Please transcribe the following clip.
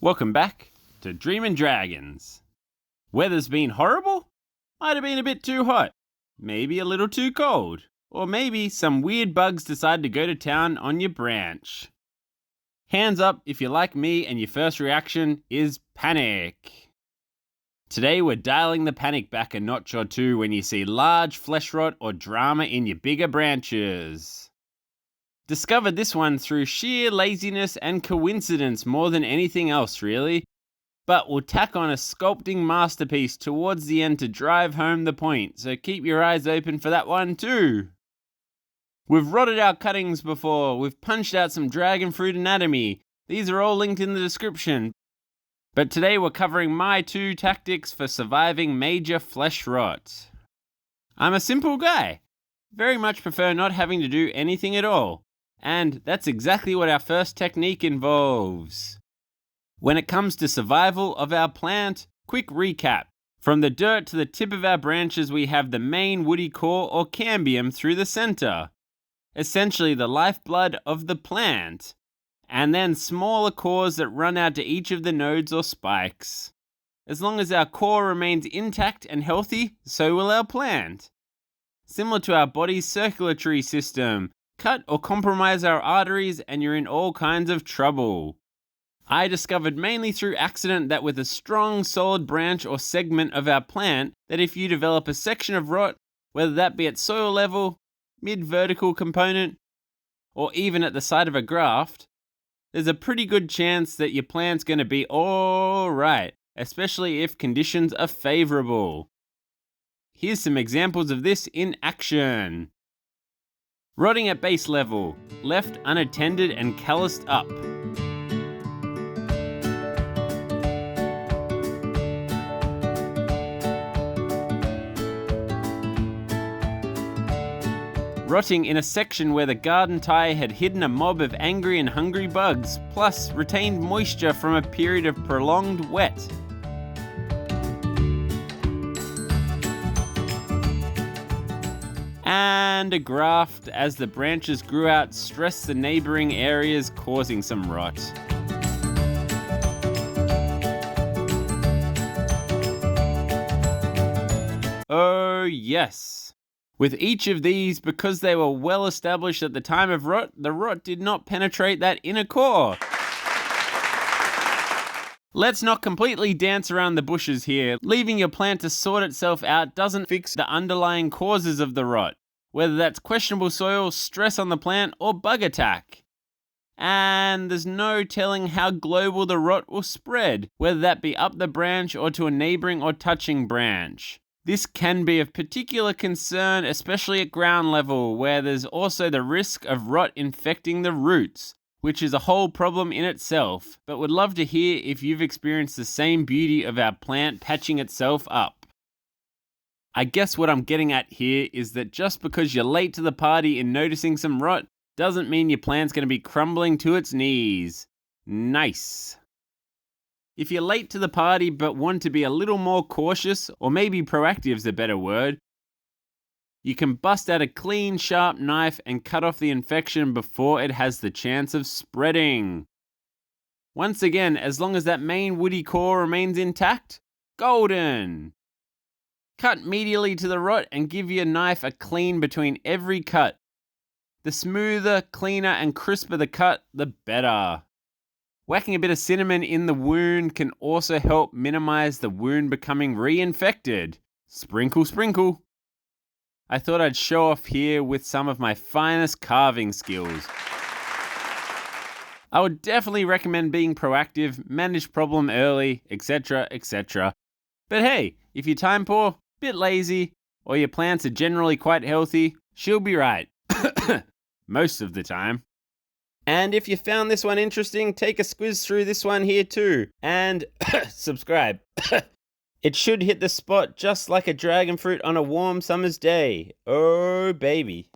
Welcome back to Dreamin' Dragons. Weather's been horrible? Might have been a bit too hot. Maybe a little too cold. Or maybe some weird bugs decide to go to town on your branch. Hands up if you're like me and your first reaction is panic. Today we're dialing the panic back a notch or two when you see large flesh rot or drama in your bigger branches. Discovered this one through sheer laziness and coincidence more than anything else, really. But we'll tack on a sculpting masterpiece towards the end to drive home the point, so keep your eyes open for that one too. We've rotted our cuttings before, we've punched out some dragon fruit anatomy. These are all linked in the description. But today we're covering my 2 tactics for surviving major flesh rot. I'm a simple guy. Very much prefer not having to do anything at all. And that's exactly what our first technique involves. When it comes to survival of our plant, quick recap. From the dirt to the tip of our branches, we have the main woody core or cambium through the center. Essentially the lifeblood of the plant. And then smaller cores that run out to each of the nodes or spikes. As long as our core remains intact and healthy, so will our plant. Similar to our body's circulatory system. Cut or compromise our arteries and you're in all kinds of trouble. I discovered mainly through accident that with a strong solid branch or segment of our plant, that if you develop a section of rot, whether that be at soil level, mid-vertical component, or even at the side of a graft, there's a pretty good chance that your plant's going to be alright, especially if conditions are favourable. Here's some examples of this in action. Rotting at base level, left unattended and calloused up. Rotting in a section where the garden tie had hidden a mob of angry and hungry bugs, plus retained moisture from a period of prolonged wet. And a graft as the branches grew out stressed the neighbouring areas, causing some rot. Oh yes. With each of these, because they were well established at the time of rot, the rot did not penetrate that inner core. Let's not completely dance around the bushes here. Leaving your plant to sort itself out doesn't fix the underlying causes of the rot, whether that's questionable soil, stress on the plant, or bug attack. And there's no telling how global the rot will spread, whether that be up the branch or to a neighbouring or touching branch. This can be of particular concern, especially at ground level, where there's also the risk of rot infecting the roots, which is a whole problem in itself, but would love to hear if you've experienced the same beauty of our plant patching itself up. I guess what I'm getting at here is that just because you're late to the party in noticing some rot, doesn't mean your plant's going to be crumbling to its knees. Nice. If you're late to the party but want to be a little more cautious, or maybe proactive's a better word, you can bust out a clean, sharp knife and cut off the infection before it has the chance of spreading. Once again, as long as that main woody core remains intact, golden. Cut medially to the rot and give your knife a clean between every cut. The smoother, cleaner and crisper the cut, the better. Whacking a bit of cinnamon in the wound can also help minimize the wound becoming reinfected. Sprinkle, sprinkle. I thought I'd show off here with some of my finest carving skills. I would definitely recommend being proactive, manage problem early, etc, etc. But hey, if you're time poor, bit lazy, or your plants are generally quite healthy, she'll be right. Most of the time. And if you found this one interesting, take a squiz through this one here too. And subscribe. It should hit the spot just like a dragon fruit on a warm summer's day. Oh, baby.